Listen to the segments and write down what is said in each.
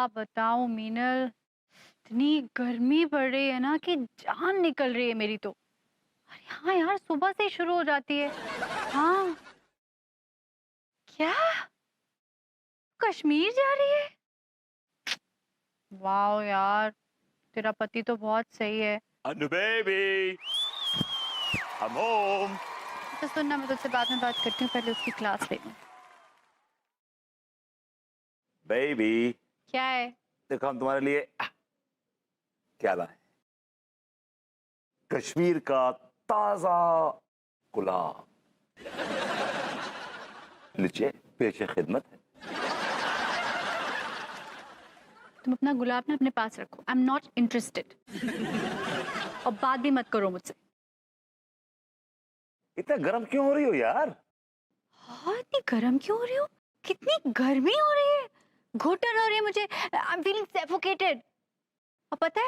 आप बताओ मीनल, इतनी गर्मी पड़ रही है ना कि जान निकल रही है मेरी तो। अरे हाँ यार, सुबह से ही शुरू हो जाती है। हाँ। क्या? कश्मीर जा रही है? वाह यार, तेरा पति तो बहुत सही है। अनु बेबी, I'm home. तो सुनना, मैं तुझसे बाद में बात करती हूँ, पहले उसकी क्लास ले लूँ। बेबी, क्या है? देखो हम तुम्हारे लिए क्या लाए। कश्मीर का ताजा गुलाब। लीजिए, पेश खिदमत है। तुम अपना गुलाब ना अपने पास रखो। I am not interested. और बात भी मत करो मुझसे। इतना गर्म क्यों हो रही हो यार? हाँ, इतनी गर्म क्यों हो रही हो? कितनी गर्मी हो रही है, घुटन हो रही है मुझे। I am feeling suffocated. और पता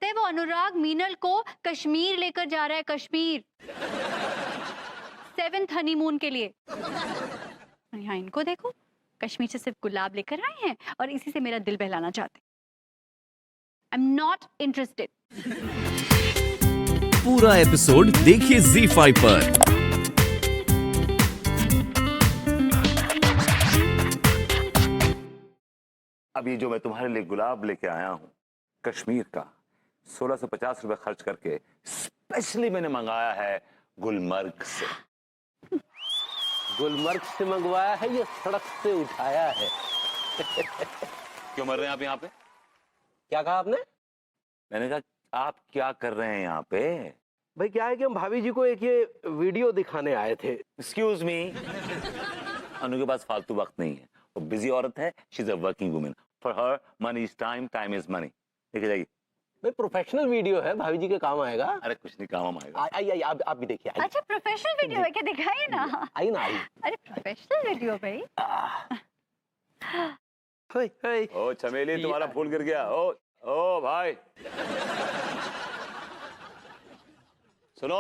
है वो अनुराग मीनल को कश्मीर लेकर जा रहा है, कश्मीर 7th हनीमून के लिए। और यहाँ इनको देखो, कश्मीर से सिर्फ गुलाब लेकर आए हैं और इसी से मेरा दिल बहलाना चाहते हैं। I am not interested. पूरा एपिसोड देखिए ZEE5 पर। अब ये जो मैं तुम्हारे लिए गुलाब लेके आया हूं, कश्मीर का 1650 रुपए खर्च करके स्पेशली मैंने मंगाया है गुलमर्ग से। गुलमर्ग से मंगवाया है या सड़क से उठाया है? क्यों मर रहे हैं आप यहाँ पे? क्या कहा आपने? मैंने कहा आप क्या कर रहे हैं यहाँ पे? भाई क्या है कि हम भाभी जी को एक ये वीडियो दिखाने आए थे। एक्सक्यूज मी, अनु के पास फालतू वक्त नहीं है, वो बिजी औरत है। She is a working woman, for her money is time, time is money. देखिए जाइए। भाई प्रोफेशनल वीडियो है, भाभी जी के काम आएगा। अरे कुछ नहीं, काम आएगा। आइए आप भी देखिए। अच्छा, प्रोफेशनल वीडियो है क्या? दिखाइए ना। आइए ना आइए। अरे प्रोफेशनल वीडियो भाई। ओ चमेली, तुम्हारा फूल गिर गया। ओ भाई सुनो,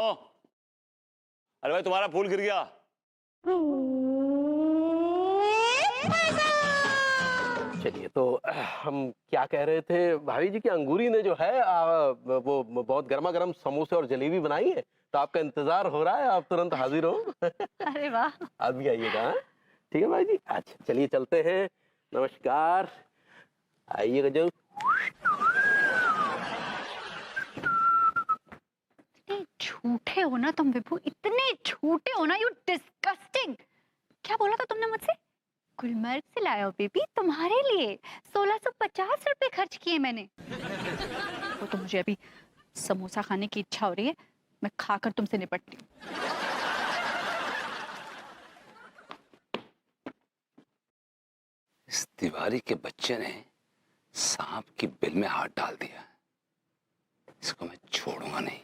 अरे भाई तुम्हारा फूल गिर गया। चलिए, तो हम क्या कह रहे थे, भाभी जी की अंगूरी ने जो है वो बहुत गर्मा गर्म समोसे और जलेबी बनाई है, तो आपका इंतजार हो रहा है, आप तुरंत हाजिर हो। अरे वाह। आप भी आइएगा। हाँ? ठीक है भाई जी। अच्छा चलिए चलते हैं। नमस्कार, आइएगा जरूर। इतने झूठे हो ना तुम विभू, इतने झूठे हो ना, यू डिस्गस्टिंग। क्या बोला था तुमने मुझसे? गुलमर्ग से लाया हो बेबी, तुम्हारे लिए 1650 रुपए खर्च किए मैंने। वो तो मुझे अभी समोसा खाने की इच्छा हो रही है, मैं खाकर तुमसे निपटती हूँ। इस तिवारी के बच्चे ने सांप की बिल में हाथ डाल दिया, इसको मैं छोड़ूंगा नहीं।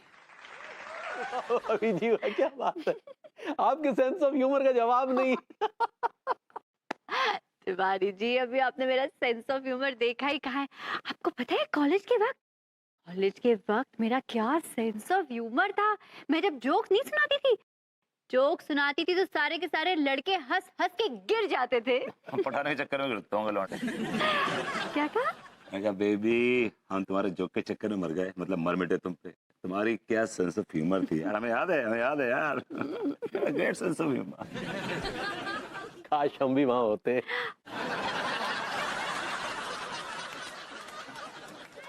अभी जी क्या बात है, आपके सेंस ऑफ ह्यूमर का जवाब नहीं। तिवारी जी, अभी आपने मेरा सेंस ऑफ ह्यूमर देखा ही कहाँ है? आपको पता है कॉलेज के वक्त मेरा क्या सेंस ऑफ ह्यूमर था। मैं जब जोक नहीं सुनाती थी, जोक सुनाती थी तो सारे के सारे लड़के हंस हंस के गिर जाते थे। हम पढ़ाने के चक्कर में गिरता हूँ लौटे। क्या कहा? मैं कहा बेबी, हम तुम्हारे जोक के चक्कर में मर गए, मतलब मर मिटे तुम पे। तुम्हारी क्या सेंस ऑफ ह्यूमर थी यार, हमें याद है यार। Great sense of humour. काश हम भी वहां होते।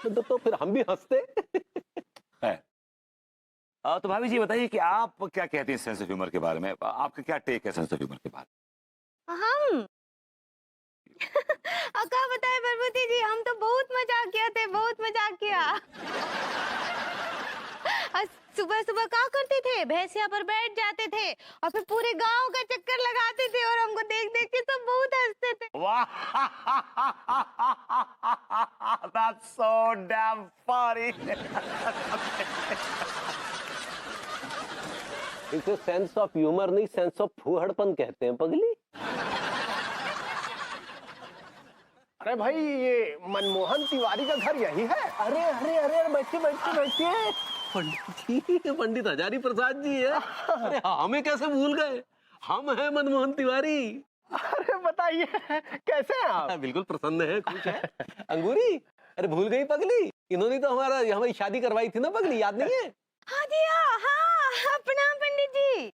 तो फिर हम भी हंसते। है। तो भाभी जी बताइए कि आप क्या कहती हैं सेंस ऑफ ह्यूमर के बारे में? आपका क्या टेक है सेंस ऑफ ह्यूमर के बारे में? हम अका बताए बरबती जी, हम तो बहुत मजाक किया थे, बहुत मजाक किया। सुबह सुबह क्या करते थे, भैंसिया पर बैठ जाते थे और फिर पूरे गांव का चक्कर लगाते थे और हमको देख देख के सब बहुत हंसते थे। वाह, that's so damn funny. इसे सेंस ऑफ ह्यूमर नहीं, सेंस ऑफ फूहड़पन कहते हैं पगली। अरे भाई, ये मनमोहन तिवारी का घर यही है? अरे अरे अरे, बैठिए। पंडित हजारी प्रसाद जी है। अरे हमें कैसे भूल गए, हम हैं मनमोहन तिवारी। अरे बताइए कैसे हैं आप? बिल्कुल प्रसन्न है, खुश है। अंगूरी, अरे भूल गई पगली, इन्होंने तो हमारी शादी करवाई थी ना पगली, याद नहीं है? हाँ जी हाँ, प्रणाम पंडित जी।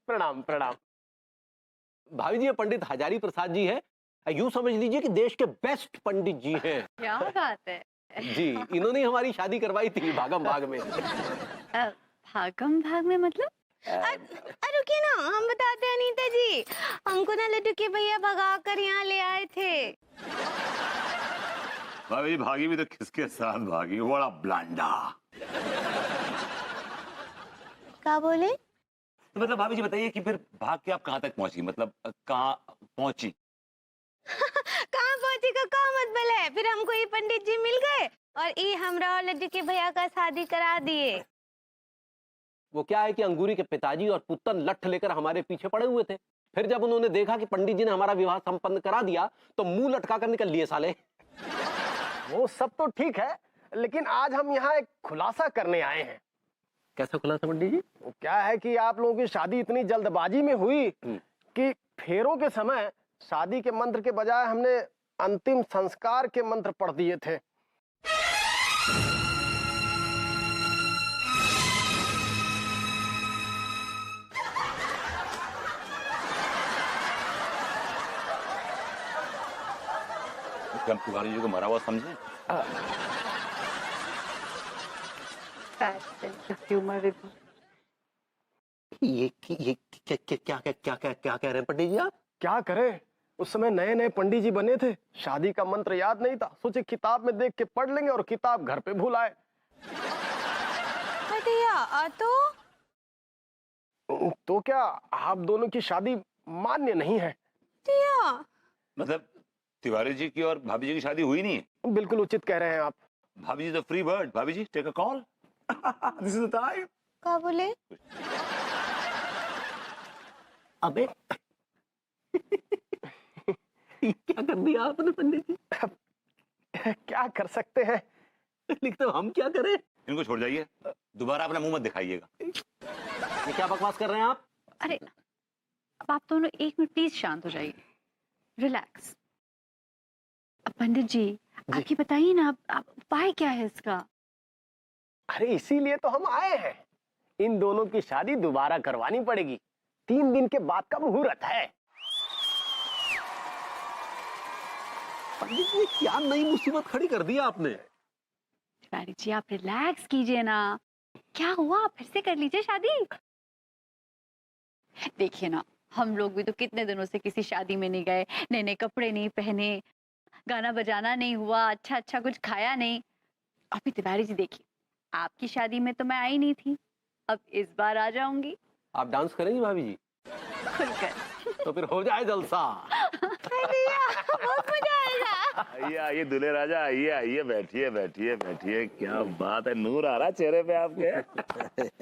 प्रणाम प्रणाम। भाभी जी, ये पंडित हजारी प्रसाद जी है, यूं समझ लीजिए कि देश के बेस्ट पंडित जी हैं। क्या बात है। जी, इन्होंने हमारी शादी करवाई थी भागम भाग में। भागम भाग में मतलब? रुकिए ना, हम बताते हैं अनीता जी। हमको ना लड्डू के भैया भगा कर यहाँ ले आए थे। भाभी जी भागी भी तो किसके साथ भागी, बड़ा ब्लांडा। क्या बोले? तो मतलब भाभी जी बताइए कि फिर भाग के आप कहाँ तक पहुंची, मतलब कहाँ पहुंची? कहाँ पहुँची का मतलब है? फिर हमको ये पंडित जी मिल गए और ये हमरा और लड्डू के भैया का शादी करा दिए। वो क्या है कि अंगूरी के पिताजी और पुत्तन लठ लेकर हमारे पीछे पड़े हुए थे। फिर जब उन्होंने देखा कि पंडित जी ने हमारा विवाह संपन्न करा दिया तो मुंह लटका कर निकल लिए साले। वो सब तो ठीक है, लेकिन आज हम यहाँ एक खुलासा करने आए हैं। कैसा खुलासा पंडित जी? वो क्या है कि आप लोगों की शादी इतनी जल्दबाजी में हुई कि फेरों के समय शादी के मंत्र के बजाय हमने अंतिम संस्कार के मंत्र पढ़ दिए थे। हम तिवारी जी को मरा हुआ समझे? ये क्या कह रहे हैं पंडित जी आप? क्या करें, उस समय नए नए पंडित जी बने थे, शादी का मंत्र याद नहीं था, सोचे किताब में देख के पढ़ लेंगे और किताब घर पे भूल आए। भैया तो क्या आप दोनों की शादी मान्य नहीं है? मतलब तिवारी जी की और भाभी जी की शादी हुई नहीं है? बिल्कुल उचित कह रहे हैं आप। भाभी जी तो फ्री बर्ड, भाभी जी take a call. This is the time. क्या बोले? अबे क्या कर दिया आपने पंडित जी? क्या कर सकते हैं, लिख तो हम क्या करें? इनको छोड़ जाइए, दोबारा अपना मुंह मत दिखाइएगा। ये क्या बकवास कर रहे हैं आप? अरे अब आप दोनों एक मिनट प्लीज शांत हो जाइए, रिलैक्स। अब पंडित जी आपकी बताइए ना, आप उपाय क्या है इसका? अरे इसीलिए तो हम आए हैं, इन दोनों की शादी दोबारा करवानी पड़ेगी, 3 दिन के बाद का मुहूर्त है। पंडित जी क्या नई मुसीबत खड़ी कर दी आपने? तिवारी जी आप रिलैक्स कीजिए ना, क्या हुआ, फिर से कर लीजिए शादी। देखिए ना, हम लोग भी तो कितने दिनों से किसी शादी में नहीं गए, नए नए कपड़े नहीं पहने, गाना बजाना नहीं हुआ, अच्छा अच्छा कुछ खाया नहीं। अभी तिवारी जी देखिए, आपकी शादी में तो मैं आई नहीं थी, अब इस बार आ जाऊंगी आप डांस करेंगी भाभी जी? खुलकर। तो फिर हो जाए जलसा। बहुत मजा आएगा। आइए आइए दूल्हे राजा, आइए आइए, बैठिए बैठिए बैठिए। क्या बात है, नूर आ रहा चेहरे पे आपके।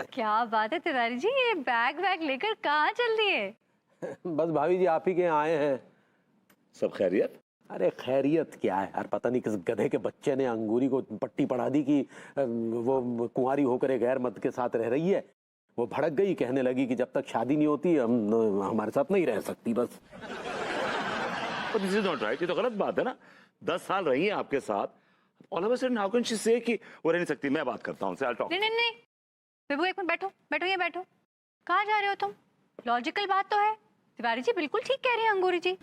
क्या बात है तिवारी जी, ये बैग वैग लेकर कहाँ चल दिए? बस भाभी जी आप ही के यहाँ आए हैं। सब खैरियत? अरे खैरियत क्या है यार, पता नहीं किस गधे के बच्चे ने अंगूरी को पट्टी पढ़ा दी कि वो कुंवारी होकर एक गैर मर्द के साथ रह रही है। वो भड़क गई, कहने लगी कि जब तक शादी नहीं होती हम हमारे साथ नहीं रह सकती बस। दिस इज नॉट राइट, ये तो गलत बात है ना। 10 साल रही है आपके साथ, all of a sudden how can she से कि वो रह नहीं सकती। मैं बात करता हूं उनसे, आई टॉक। नहीं नहीं नहीं विभू, एक मिनट बैठो, बैठो ये बैठो। कहाँ जा रहे हो तुम? लॉजिकल बात तो है, तिवारी जी बिल्कुल ठीक कह रहे हैं अंगूरी जी।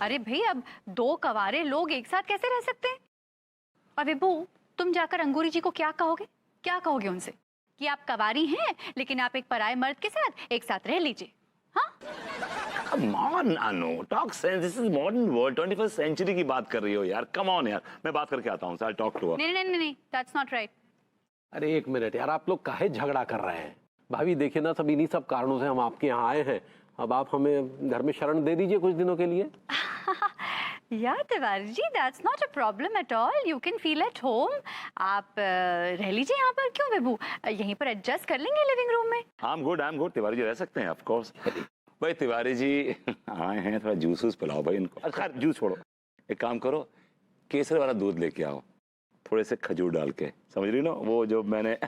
अरे भाई, अब 2 कवारे लोग एक साथ कैसे रह सकते हैं? और विभू, तुम जाकर अंगूरी जी को क्या कहोगे? क्या कहोगे उनसे कि आप कवारी हैं लेकिन आप एक पराये मर्द के साथ एक साथ रह लीजिए? हाँ, come on Anu, talk sense, this is modern world, 21st century की बात कर रही हो यार। कम ऑन यार, मैं बात करके आता हूं, आई टॉक टू हर। नहीं नहीं नहीं नहीं, दैट्स नॉट राइट। अरे एक मिनट यार, आप लोग काहे झगड़ा कर रहे हैं? भाभी देखिए ना, सब इन्हीं सब कारणों से हम आपके यहाँ आए हैं। अब आप हमें घर में शरण दे दीजिए कुछ दिनों के लिए। यार Tiwari ji, that's not a problem at all, you can feel at home. आप रह लीजिए यहाँ पर। क्यों विभू, यहीं पर एडजस्ट कर लेंगे लिविंग रूम में। I am good, Tiwari ji रह सकते हैं ऑफ कोर्स। भाई तिवारी जी आए हैं, थोड़ा जूस वूस पिलाओ भाई इनको। अच्छा जूस छोड़ो, एक काम करो, केसर वाला दूध लेके आओ, थोड़े से खजूर डाल के, समझ रही ना, वो जो मैंने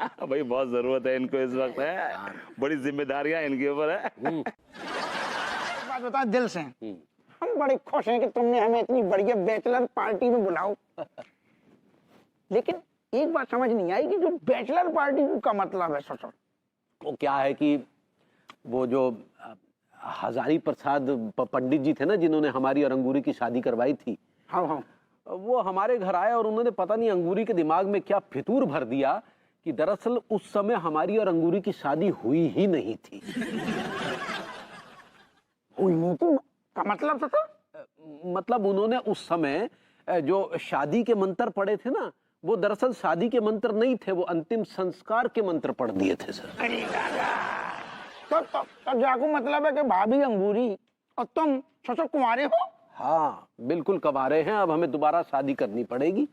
भाई बहुत जरूरत है इनको इस वक्त, है बड़ी जिम्मेदारियां इनके ऊपर है। बात बता दिल से, हम बड़े खुश हैं कि तुमने हमें इतनी बढ़िया बैचलर पार्टी में बुलाओ। लेकिन एक बात समझ नहीं आई कि जो बैचलर पार्टी का मतलब है ससुर। वो क्या है कि वो जो हजारी प्रसाद पंडित जी थे ना, जिन्होंने हमारी और अंगूरी की शादी करवाई थी, हाँ हाँ, वो हमारे घर आए और उन्होंने पता नहीं अंगूरी के दिमाग में क्या फितूर भर दिया कि दरअसल उस समय हमारी और अंगूरी की शादी हुई ही नहीं थी। हुई नहीं थी का मतलब ससुर? मतलब उन्होंने उस समय जो शादी के मंत्र पढ़े थे ना, वो दरअसल शादी के मंत्र नहीं थे, वो अंतिम संस्कार के मंत्र पढ़ दिए थे सर। अरे दादा, तो जाकू मतलब है कि भाभी अंगूरी और तुम ससुर कुंवारे हो? हाँ बिल्कुल कबारे हैं, अब हमें दोबारा शादी करनी पड़ेगी।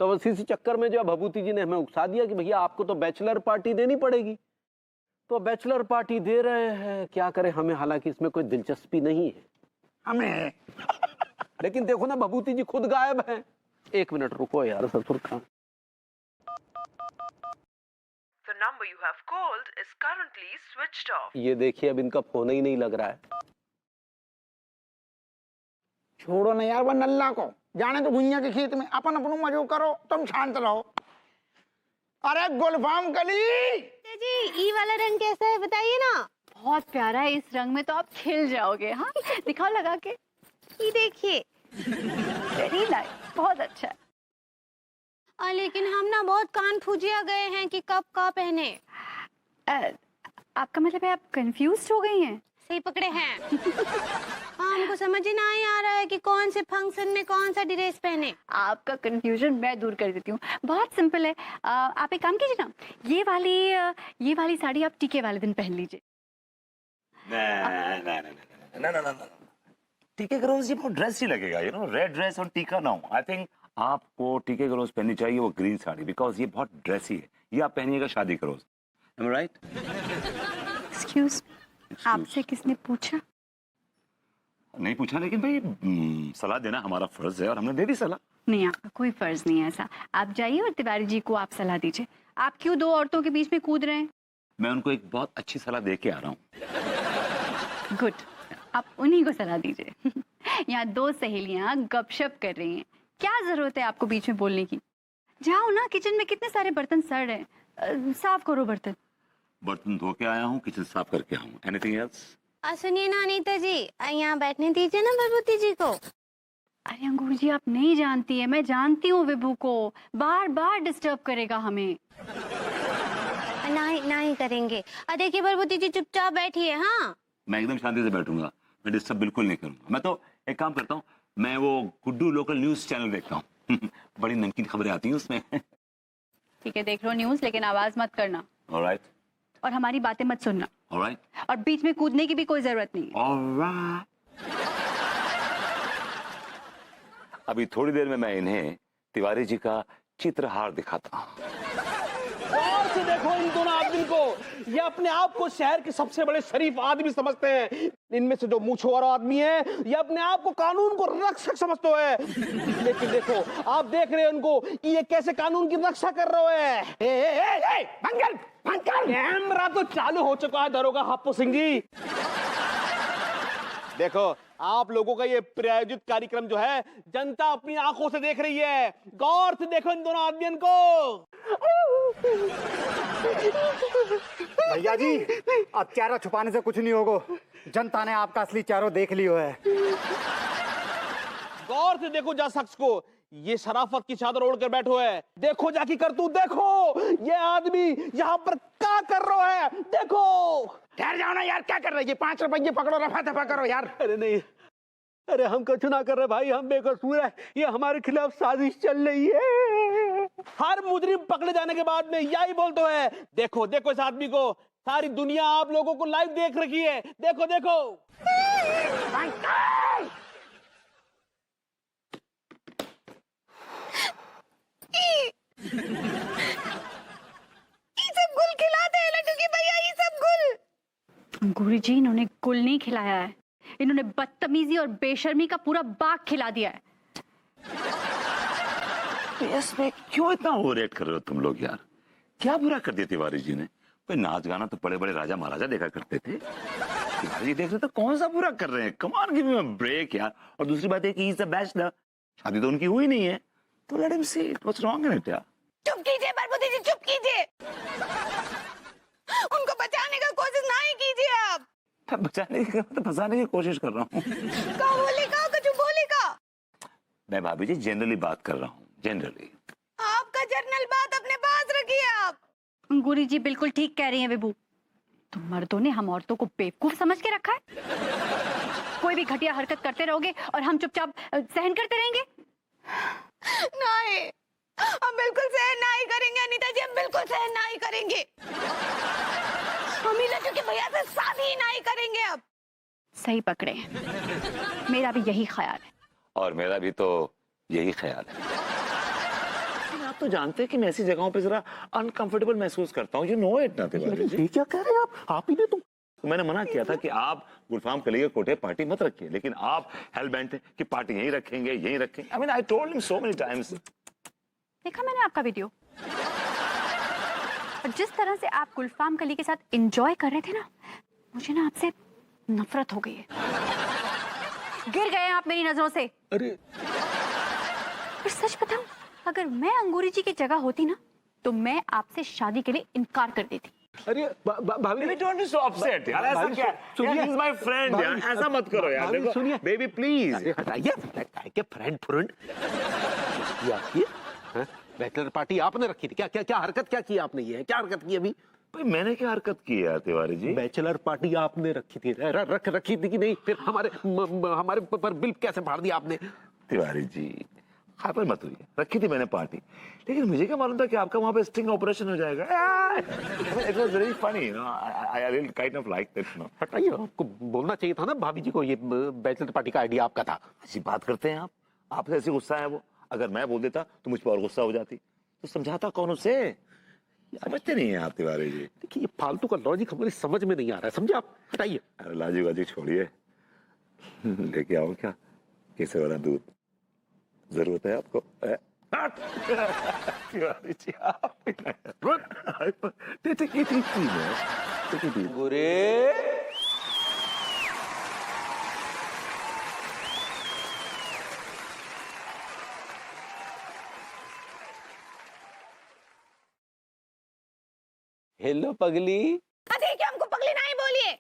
तो बस इसी चक्कर में जो भभूति जी ने हमें उकसा दिया कि भैया आपको तो बैचलर पार्टी देनी पड़ेगी, तो बैचलर पार्टी दे रहे हैं। क्या करें हमें, हालांकि इसमें कोई दिलचस्पी नहीं है हमें। लेकिन देखो ना भभूति जी खुद गायब हैं। एक मिनट रुको यार ससुर खां। The number you have called is currently switched off. ये देखिए अब इनका फोन ही नहीं लग रहा है। छोड़ो ना यार वो नल्ला को, जाने तो गुइया के खेत में, अपन अपनो मजो करो, तुम शांत रहो। अरे गुलफाम कली जी, ई वाला रंग कैसा है बताइए ना। बहुत प्यारा है, इस रंग में तो आप खिल जाओगे। हाँ दिखाओ लगा के। ये देखिए। वेरी नाइस, बहुत अच्छा है। लेकिन हम ना बहुत कान फूजिया गए हैं कि कब का पहने। आपका मतलब है आप कंफ्यूज हो गई हैं? सही पकड़े हैं। हमको समझ ही नहीं आ रहा है कि कौन से फंक्शन में कौन सा ड्रेस पहने। आपका कंफ्यूजन मैं दूर कर देती हूँ, बहुत सिंपल है। आप एक काम कीजिए ना, ये वाली साड़ी आप टीके वाले दिन पहन लीजिए। ना टीके का रोज ये बहुत ड्रेस ही लगेगा, यू नो, रेड ड्रेस और टीका ना हो। आई थिंक आपको टीके का रोज पहननी चाहिए वो ग्रीन साड़ी, बिकॉज ये बहुत ड्रेसी है। ये आप पहनिएगा शादी का रोज। एम आई राइट? एक्सक्यूज, आपसे किसने पूछा? नहीं पूछा, लेकिन भाई सलाह देना हमारा फर्ज है और हमने दे दी सलाह। नहीं, आपका कोई फर्ज नहीं है ऐसा। आप जाइए और तिवारी जी को आप सलाह दीजिए। आप क्यों दो औरतों के बीच में कूद रहे हैं? मैं उनको एक बहुत अच्छी सलाह दे के आ रहा हूँ। गुड, आप उन्हीं को सलाह दीजिए। यहाँ दो सहेलियाँ गपशप कर रही हैं, क्या जरूरत है आपको बीच में बोलने की? जाओ ना, किचन में कितने सारे बर्तन सड़ रहे हैं, साफ करो बर्तन। बर्तन धो के आया हूँ, किचन साफ करके आया हूँ। Anything else? सुनिए ना अनीता जी, यहाँ बैठने दीजिए ना भगवती जी को। अरे अंगूर जी, आप नहीं जानती है, मैं जानती हूँ विभू को, बार बार डिस्टर्ब करेगा हमें। नहीं करेंगे। देखिए भगवती जी चुपचाप बैठिए। हाँ, मैं एकदम शांति से बैठूंगा, मैं डिस्टर्ब बिल्कुल नहीं करूंगा। मैं तो एक काम करता हूँ, मैं वो गुड्डू लोकल न्यूज चैनल देखता हूँ। बड़ी नमकीन खबरें आती हैं उसमें। ठीक है, देख लो न्यूज, लेकिन आवाज मत करना। ऑलराइट। और हमारी बातें मत सुनना। ऑलराइट। और बीच में कूदने की भी कोई जरूरत नहीं है। ऑलराइट। अभी थोड़ी देर में मैं इन्हें तिवारी जी का चित्रहार दिखाता हूँ। गौर से देखो इन दोनों आदमी को, ये अपने आप को शहर के सबसे बड़े शरीफ आदमी समझते हैं। इनमें से जो मूंछों वाला आदमी है, ये अपने आप को कानून को रक्षक समझते है। लेकिन देखो, आप देख रहे हैं उनको कि ये कैसे कानून की रक्षा कर रहे हैं। कैमरा तो चालू हो चुका है दरोगा हाप्पू सिंह जी। देखो, आप लोगों का ये प्रायोजित कार्यक्रम जो है, जनता अपनी आंखों से देख रही है। गौर से देखो इन दोनों आदमियों को। भैया जी, अब चेहरा छुपाने से कुछ नहीं होगा, जनता ने आपका असली चेहरा देख लियो है। गौर से देखो जा शख्स को, ये शराफत की चादर ओढ़ कर बैठो है। देखो जाकी करतूत, देखो ये आदमी यहाँ पर क्या कर रहा है। देखो, ठहर जाओ ना यार, क्या कर रहे हैं? 5 रुपये पकड़ो, रफा दफा करो यार। अरे नहीं, अरे हम कुछ ना कर रहे भाई, हम बेकसूर है। ये हमारे खिलाफ साजिश चल रही है। हर मुजरिम पकड़े जाने के बाद में यही बोलते है, देखो देखो इस आदमी को, सारी दुनिया आप लोगों को लाइव देख रखी है। देखो देखो। ये सब गुल खिलाते हैं लड्डू की भैया, ये सब गुल। अंगूरी जी, इन्होंने गुल नहीं खिलाया है, इन्होंने बदतमीजी और बेशर्मी का पूरा बाग खिला दिया है। इसमें क्यों इतना ओवरएक्ट कर रहे हो तुम लोग यार? क्या बुरा कर दिया तिवारी जी ने? कोई नाच गाना तो बड़े बड़े राजा महाराजा देखा करते थे। ये देख रहे तो कौन सा पूरा कर रहे हैं, come on give me a break यार। और दूसरी बात है कि ही इज अ बैचलर, शादी तो उनकी हुई नहीं है, तो let him see what's wrong in it यार। चुप कीजिए भरभूति जी, चुप कीजिए। उनको बचाने का कोशिश नहीं कीजिए आप। बचाने की तो फंसाने की कोशिश कर रहा हूँ। का बोलेगा, कुछ बोलेगा। मैं भाभी जी जनरली बात कर रहा हूँ, जनरली। आपका जर्नल बात अपने पास रखिए आप। अंगूरी जी बिल्कुल ठीक कह रही हैं विभू। तुम मर्दों ने हम औरतों को बेवकूफ समझ के रखा है। कोई भी घटिया हरकत करते रहोगे और हम चुपचाप सहन करते रहेंगे। नहीं, हम बिल्कुल सहन नहीं करेंगे अनीता जी, हम बिल्कुल सहन नहीं करेंगे। हम ही लड्डू के भैया से शादी ही नहीं करेंगे अब। सही पकड़े, मेरा भी यही ख्याल है। और मेरा भी तो यही ख्याल है। आप तो जानते हैं कि मैं ऐसी जगहों पे जरा अनकंफर्टेबल महसूस करता हूँ, यू नो इट ना तिवारी जी। ये क्या कह रहे हैं आप ही ने तो मैंने मना किया था कि आप गुलफाम कली के कोठे पार्टी मत रखिए, लेकिन आप हेल बेंट कि पार्टी यहीं रखेंगे, यहीं रखेंगे। I mean I told him so many times. देखा मैंने आपका वीडियो, और जिस तरह से आप गुलफाम कली के साथ एंजॉय कर रहे थे ना, मुझे ना आपसे नफरत हो गई है। गिर गए आप मेरी नजरों से। अरे और सच बताऊं, अगर मैं अंगूरी जी की जगह होती ना, तो मैं आपसे शादी के लिए इनकार कर देती। अरे भाभी baby don't be so upset यार, ऐसा क्या है, ही इज माय फ्रेंड यार, ऐसा मत करो यार। देखो सुनिए बेबी प्लीज। हटाइए क्या फ्रेंड बैचलर पार्टी आपने रखी थी, क्या क्या क्या हरकत क्या की आपने, ये क्या हरकत की अभी? भाई मैंने क्या हरकत की है तिवारी जी? बैचलर पार्टी आपने रखी थी, रखी थी कि नहीं? फिर हमारे पर बिल कैसे फाड़ दिया आपने? तिवारी जी हाइपर मत हुई, रखी थी मैंने पार्टी, लेकिन मुझे क्या मालूम था कि आपका वहां पे स्टिंग ऑपरेशन हो जाएगा। It was very funny, you know, I really kind of like that, you know. हटाइए, आपको बोलना चाहिए था ना भाभी जी को, ये बैचलर पार्टी का आइडिया आपका था। ऐसी बात करते हैं आप, आपसे ऐसी गुस्सा है वो। अगर मैं बोल देता तो मुझ पर और गुस्सा हो जाती, तो समझाता कौन उसे? समझते नहीं है आप तिवारी जी। देखिए ये फालतू का लॉजिक हमारी समझ में नहीं आ रहा है, समझे आप? हटाइए। अरे लाजी वाजी छोड़िए, लेके आओ क्या केसर वाला दूध, जरूरत है आपको? तिवारी जी आप हेलो पगली। देखिए हमको पगली नहीं बोलिए,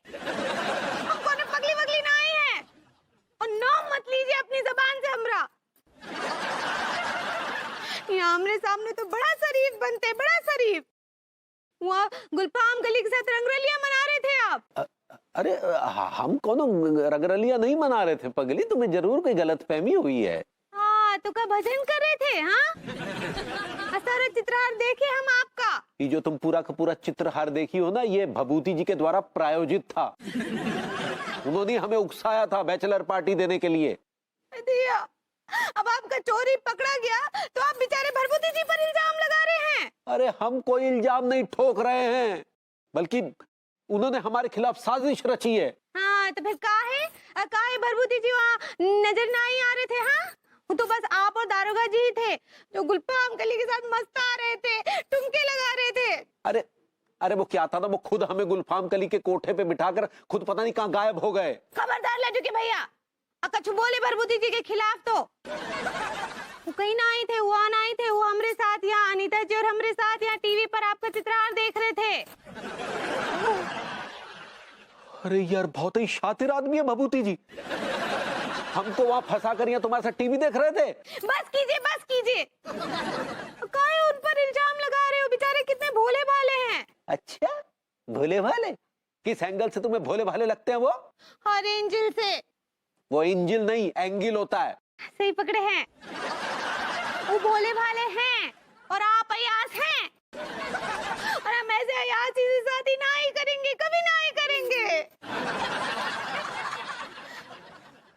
हमको ना पगली वगली नहीं है, और नाम मत लीजिए अपनी जबान से हमरा। यहाँ हमरे सामने तो बड़ा शरीफ बनते, बड़ा शरीफ। वहाँ गुलफाम गली के साथ रंगरलियां मना रहे थे आप। अरे हम कोनो रंगरलिया नहीं मना रहे थे पगली, तुम्हें जरूर कोई गलतफहमी हुई है। हाँ तो का भजन कर रहे थे? हाँ सारा चित्रहार देखे हम आपका। ये जो तुम पूरा का पूरा चित्रहार देखी हो ना, ये भभूति जी के द्वारा प्रायोजित था। उन्होंने हमें उकसाया था बैचलर पार्टी देने के लिए। दिया, अब आपका चोरी पकड़ा गया तो आप बेचारे भरभूति जी पर इल्जाम लगा रहे हैं। अरे हम कोई इल्जाम नहीं ठोक रहे हैं, बल्कि उन्होंने हमारे खिलाफ साजिश रची है। हाँ तो फिर काहे भरभूति जी वहाँ नजर नहीं आ रहे थे? हाँ वो तो बस आप और दारोगा जी ही थे जो गुलफाम कली के साथ मस्त आ रहे थे, टुमके लगा रहे थे। अरे वो क्या था ना, वो खुद हमें गुलफाम कली के कोठे पे बिठाकर खुद पता नहीं कहाँ गायब हो गए। खबरदार लड्डू के भैया, कछ बोले भरभूति जी के खिलाफ तो। वो कहीं ना आए थे, वो आना आए थे, वो हमरे साथ यहाँ अनीता जी और हमरे साथ यहाँ टीवी पर आपका चित्रहार देख रहे थे। अरे यार बहुत ही शातिर आदमी है भभूति जी, हमको वहां फंसा कर यहाँ तुम्हारे साथ टीवी देख रहे थे। बस कीजिए, बस कीजिए। काहे उन पर इल्जाम लगा रहे हो? बेचारे कितने भोले भाले हैं। अच्छा भोले भाले? किस एंगल से तुम्हें भोले भाले लगते हैं वो? हर एंजल से। वो एंजल नहीं एंगल होता है। सही पकड़े हैं, वो भोले भाले हैं और आप अयास हैं, और हम ऐसे अयासी से शादी नहीं करेंगे, कभी नहीं करेंगे।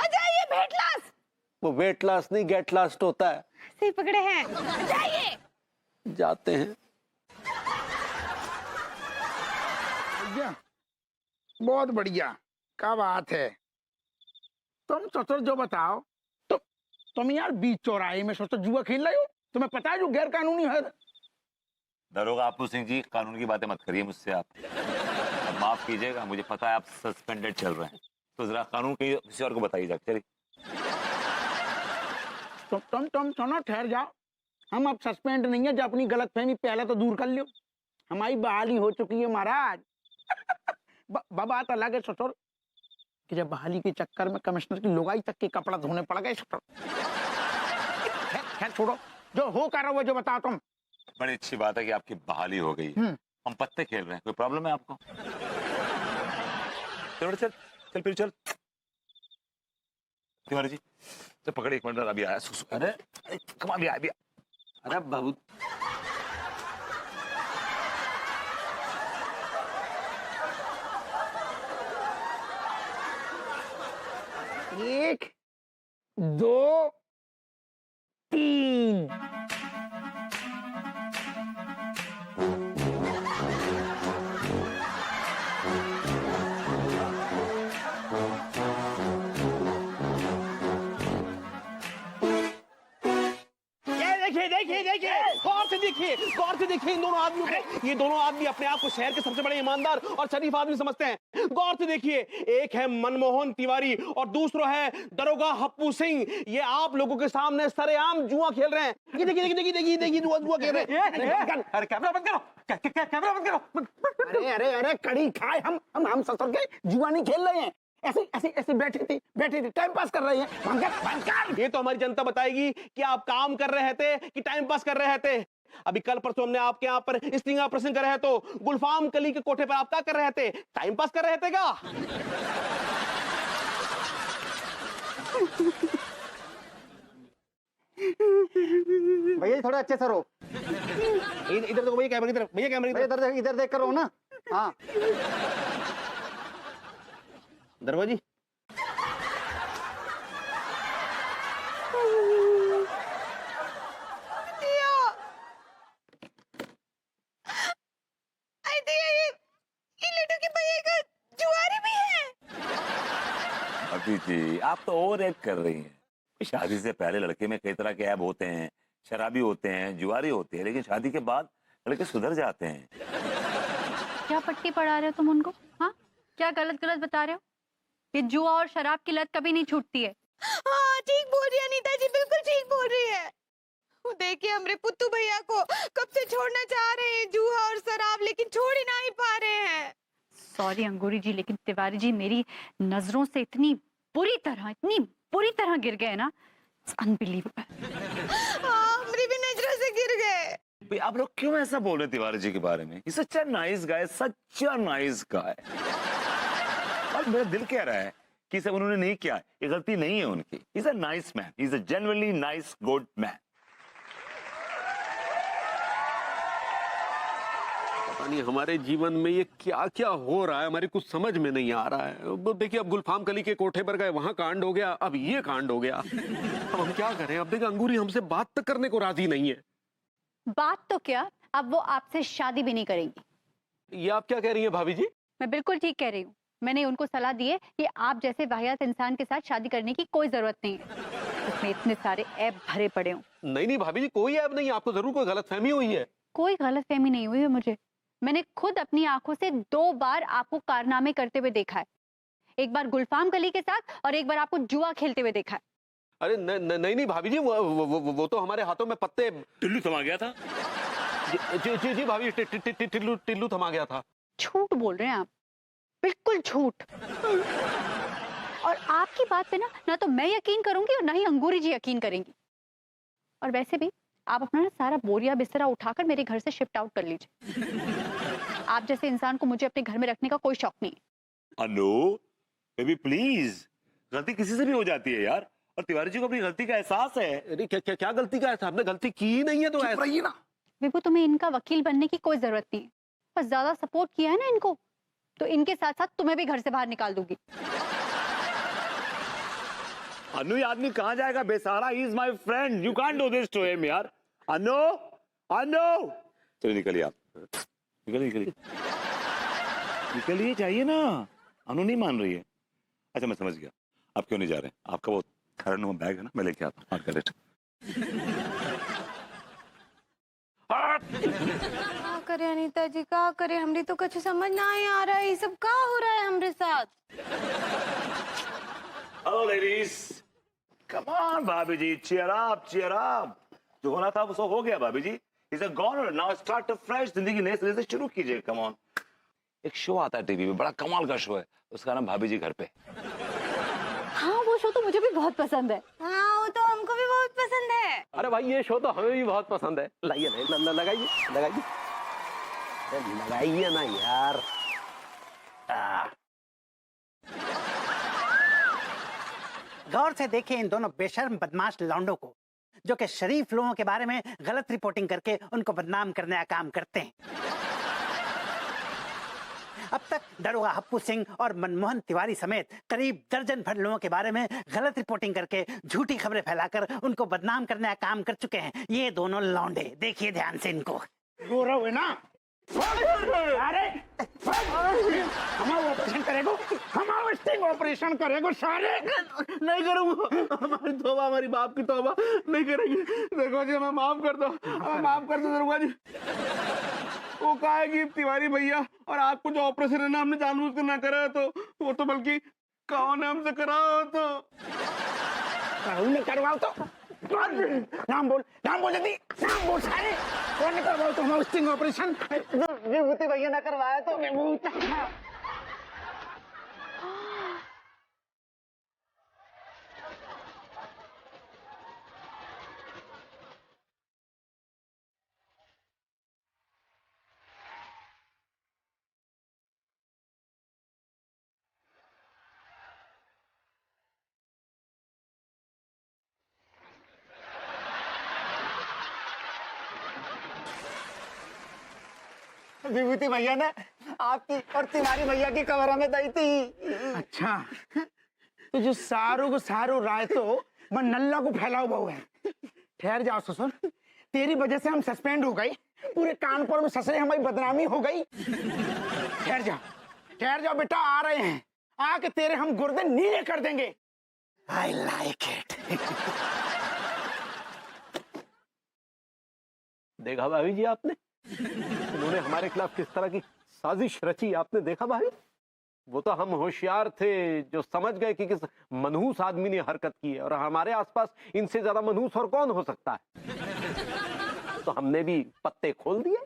जाइए वेट लॉस। वो वेट लॉस नहीं गेट लॉस्ट होता है। सही पकड़े हैं, जाइए। जाते हैं। बहुत बढ़िया, क्या बात है। तुम सोचो जो बताओ, तो तुम यार बीच चौराहे में सोचो जुआ खेल रहे हो? तुम्हें पता है जो गैर कानूनी है? दरोगा आपू सिंह जी, कानून की बातें मत करिए मुझसे आप। अब माफ कीजिएगा, मुझे पता है आप सस्पेंडेड चल रहे हैं, तो जरा कानून किसी और को बताइए जाके। चलिए तुम सुनो, ठहर जाओ। हम अब सस्पेंड नहीं है, जो अपनी गलतफहमी पहले तो दूर कर लो। हमारी बहाली हो चुकी है महाराज। बात अलग है ससुर कि जब बहाली के चक्कर में कमिश्नर की लुगाई तक के कपड़ा धोने पड़ गए ससुर। खैर छोड़ो, जो हो कर रहा हो जो बताओ तुम। बड़ी अच्छी बात है कि आपकी बहाली हो गई। हम पत्ते खेल रहे हैं, कोई प्रॉब्लम है आपको? चल चल चल फिर चल तिवारी जी, तो पकड़े, एक मिनट, अभी आया। अरे कमा भी आया। अरे बाबू, एक, दो, तीन। देखिए गौर से देखिए इन दोनों आदमियों को। ये दोनों आदमी अपने आप को शहर के सबसे बड़े ईमानदार और शरीफ आदमी समझते हैं। गौर से देखिए, एक है मनमोहन तिवारी और दूसरा है दरोगा हप्पू सिंह। ये आप लोगों के सामने सरेआम जुआ खेल रहे हैं। ये देखिए जुआ खेल रहे हैं। अरे कैमरा बंद करो, कैमरा बंद करो। अरे कड़ी खाए, हम ससुर के जुआ नहीं खेल रहे हैं। ऐसे बैठे थे टाइम पास कर रहे हैं। ये तो हमारी जनता बताएगी कि आप काम कर रहे थे कि टाइम पास कर रहे थे। अभी कल परसों हमने आपके यहाँ पर स्टिंग ऑपरेशन कर रहे तो गुलफाम कली के कोठे पर आप क्या कर रहे थे? टाइम पास कर रहे थे क्या? भैया जी थोड़ा अच्छे से रो। इधर देखो भैया, कैमरे की तरफ। भैया कैमरे की तरफ। इधर देख कर रो ना। हाँ दरबार जी, अभी जी आप तो ओवर एक्ट कर रही हैं। शादी से पहले लड़के में कई तरह के ऐब होते हैं, शराबी होते हैं, जुआरी होते हैं, लेकिन शादी के बाद लड़के सुधर जाते हैं। क्या पट्टी पढ़ा रहे हो तुम उनको? हाँ, क्या गलत गलत बता रहे हो? ये जुआ और शराब की लत कभी नहीं छूटती है। हाँ ठीक बोल रही है अनीता जी, बिल्कुल ठीक बोल रही है। वो देखिए हमरे पुत्तू भैया को कब से छोड़ना चाह रहे हैं जुआ और शराब, लेकिन छोड़ ही नहीं पा रहे हैं। सॉरी अंगूरी जी, लेकिन तिवारी जी मेरी नजरों से इतनी बुरी तरह गिर गए ना, अनबिलीवेबल। हाँ हमारी भी नजरों से गिर गए। भाई आप लोग क्यों ऐसा बोल रहे हैं तिवारी जी के बारे में? Such nice guy, such nice guy. और मेरा दिल कह रहा है कि सब उन्होंने नहीं किया, ये गलती नहीं है उनकी। Is a nice man, is a genuinely nice good man. पता नहीं हमारे जीवन में ये क्या क्या हो रहा है, हमारी कुछ समझ में नहीं आ रहा है। अब देखिए, अब गुलफाम कली के कोठे पर गए, वहां कांड हो गया, अब ये कांड हो गया। अब हम क्या करें? अब देखिए अंगूरी हमसे बात तक करने को राजी नहीं है। बात तो क्या, अब वो आपसे शादी भी नहीं करेंगी। ये आप क्या कह रही हैं भाभी जी? मैं बिल्कुल ठीक कह रही हूँ। मैंने उनको सलाह दी है कि आप जैसे वाहियात इंसान के साथ शादी करने की कोई जरूरत नहीं है। उसमें इतने सारे ऐब भरे पड़े हों। नहीं भाभी जी, कोई ऐब नहीं, आपको जरूर कोई गलतफहमी हुई है। कोई गलतफहमी नहीं हुई है मुझे। मैंने खुद अपनी आंखों से 2 बार आपको कारनामे करते हुए देखा है। एक बार गुलफाम कली के साथ और एक बार आपको जुआ खेलते हुए देखा है। अरे नहीं भाभी जी, वो तो हमारे हाथों में पत्ते टिल्लू थमा गया था। जी भाभी, टिल्लू थमा गया था। झूठ बोल रहे हैं आप, बिल्कुल झूठ। और आपकी बात पे ना तो मैं यकीन करूंगी और ना ही अंगूरी जी यकीन करेंगी। और वैसे भी आप अपना ना सारा बोरिया बिस्तरा उठाकर मेरे घर से शिफ्ट आउट कर लीजिए। आप जैसे इंसान को मुझे अपने घर में रखने का कोई शौक नहीं है। अनो बेबी प्लीज, गलती किसी से भी हो जाती है यार, और तिवारी जी को अपनी गलती का एहसास है। अरे क्या गलती का एहसास? हमने गलती की ही नहीं है तो रहिए ना। विभू, तुम्हें इनका वकील बनने की कोई जरूरत नहीं है। बस ज्यादा सपोर्ट किया है ना इनको, तो इनके साथ साथ तुम्हें भी घर से बाहर निकाल दूंगी। अनु, ये आदमी कहाँ जाएगा बेसहारा? He is my friend, you can't do this to him यार। अनु चलिए निकलिए आप, निकलिए जाइए ना। अनु नहीं मान रही है। अच्छा मैं समझ गया आप क्यों नहीं जा रहे हैं। आपका वो खरन बैग है ना, मैं लेके आता हूँ। मार्गरेट करे अनीता जी, का करे? हमरी तो कुछ समझ ना ही आ रहा है, ये सब का हो रहा है हमरे साथ? हेलो लेडीज, कम ऑन भाभी जी, cheer up, cheer up. जो होना था वो सब हो गया भाभी जी. It's a gone now. Start afresh. जिंदगी नए सिरे से शुरू कीजिए. Come on. एक शो आता है टीवी में, बड़ा कमाल का शो है, उसका नाम भाभी जी घर पे. हाँ वो शो तो मुझे भी बहुत पसंद है. हाँ वो तो हमको भी बहुत पसंद है. अरे भाई ये शो तो हमें भी बहुत पसंद है. लाइए लगाइए लगाइए लगाइए ना यार. गौर से देखें इन दोनों बेशर्म बदमाश लौंडों को, जो कि शरीफ लोगों के बारे में गलत रिपोर्टिंग करके उनको बदनाम करने का काम करते हैं. अब तक दरोगा हप्पू सिंह और मनमोहन तिवारी समेत करीब दर्जन भर लोगों के बारे में गलत रिपोर्टिंग करके झूठी खबरें फैलाकर उनको बदनाम करने का काम कर चुके हैं ये दोनों लौंडे. देखिए ध्यान से इनको. गौरव है ना? अरे हमारा ऑपरेशन करेगो, हमारा स्टिंग ऑपरेशन करेगो सारे. नहीं करूंगा, हमारी तौबा, हमारी बाप की तौबा, नहीं करेंगे. देखो जी हमें माफ कर दो, हमें माफ कर दो दरोगा जी. वो कहा है कि तिवारी भैया और आपको जो ऑपरेशन है ना, हमने जानबूझ कर ना करा है, तो वो तो बल्कि कौन है हमसे करा हो तो करवाओ तो नाम बोल जल्दी, नाम बोल सारे. कौन ने करवाओ तो हमारा स्टिंग ऑपरेशन? विभूति भैया ने करवाया तो. विभूति भैया ने आपकी और तिवारी भैया की खबर हमें दी थी. अच्छा तो जो सारों को सारो राय तो मैं नल्ला को फैलाओ बहु है. ठहर जाओ ससुर, तेरी वजह से हम सस्पेंड हो गए, पूरे कानपुर में ससुरे हमारी बदनामी हो गई. ठहर जाओ बेटा, आ रहे हैं, आके तेरे हम गुर्दे नीले कर देंगे. I like it. देखा भाभी जी आपने, उन्होंने हमारे खिलाफ किस तरह की साजिश रची, आपने देखा भाई? वो तो हम होशियार थे जो समझ गए कि किस मनहूस आदमी ने हरकत की है, और हमारे आसपास इनसे ज्यादा मनहूस और कौन हो सकता है. तो हमने भी पत्ते खोल दिए.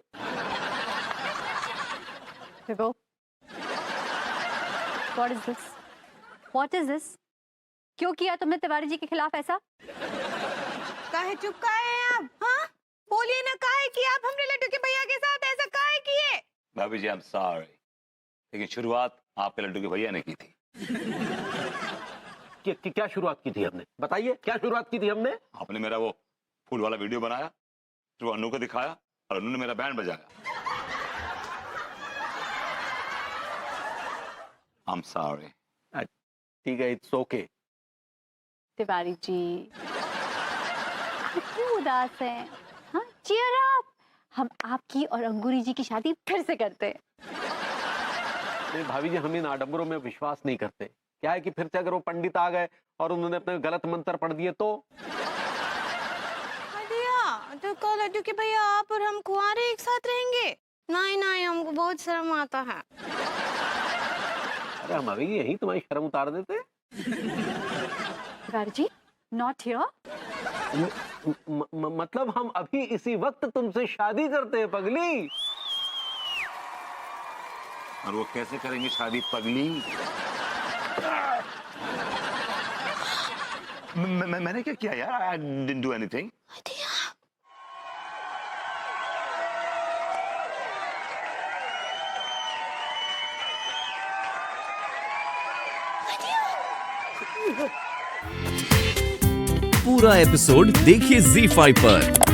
देखो, What is this? क्यों किया तुमने तिवारी जी के खिलाफ ऐसा? काहे चुप काहे हैं आप? हाँ बोलिए ना, काहे किया आप हमरे लड्डू के भैया के साथ ऐसा काहे किए? भाभी जी आई एम सॉरी, लेकिन शुरुआत आपके लड्डू के भैया ने की थी. क्या शुरुआत की थी हमने? बताइए क्या शुरुआत की थी हमने? आपने मेरा वो फूल वाला वीडियो बनाया, फिर वो अनु को दिखाया और अनु ने मेरा बैंड बजाया. I am sorry. ठीक है, इट्स ओके. तिवारी जी आप क्यों उदास हैं? हाँ cheer up, हम आपकी और अंगूरी जी की शादी फिर से करते हैं. नहीं भाभी जी, हम इन आडंबरों में विश्वास नहीं करते. क्या है कि फिर से अगर वो पंडित आ गए और उन्होंने अपने गलत मंत्र पढ़ दिए तो तो कल लड्डू के भैया आप और हम कुंवारे एक साथ रहेंगे? नहीं हमको बहुत शर्म आता है. अरे हम अभी यही तुम्हारी शर्म उतार देते. Tiwari ji not here. मतलब हम अभी इसी वक्त तुमसे शादी करते हैं पगली. और वो कैसे करेंगे शादी पगली? मैंने क्या किया यार? I didn't do anything. पूरा एपिसोड देखिए ZEE5 पर.